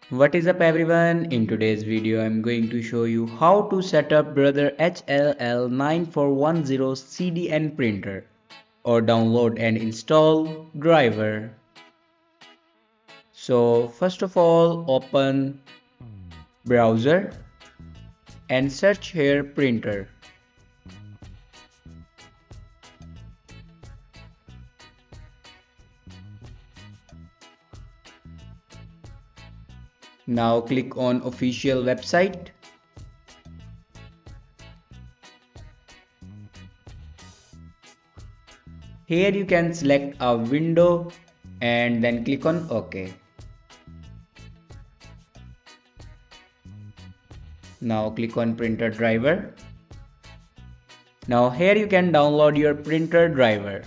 What is up everyone? In today's video I'm going to show you how to set up Brother HLL9410CDN printer or download and install driver. So first of all open browser and search here printer. Now click on official website. Here you can select a window and then click on OK. Now click on printer driver. Now here you can download your printer driver.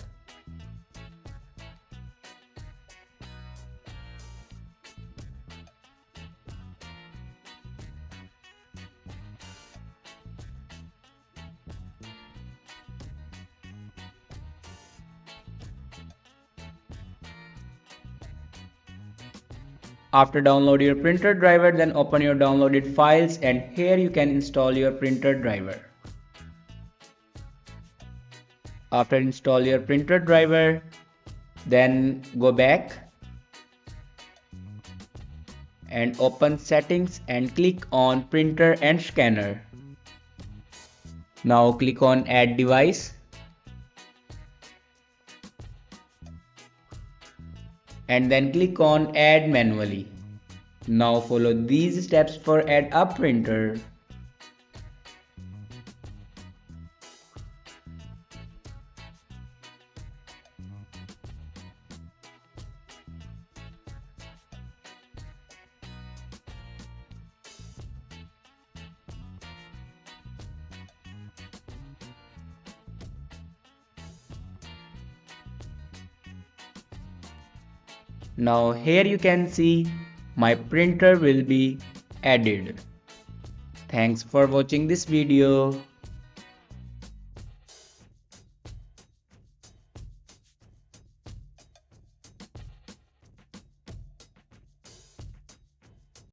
After download your printer driver, then open your downloaded files and here you can install your printer driver. After install your printer driver, then go back and open settings and click on printer and scanner. Now click on add device and then click on add manually. Now follow these steps for add a printer. Now here you can see my printer will be added. Thanks for watching this video.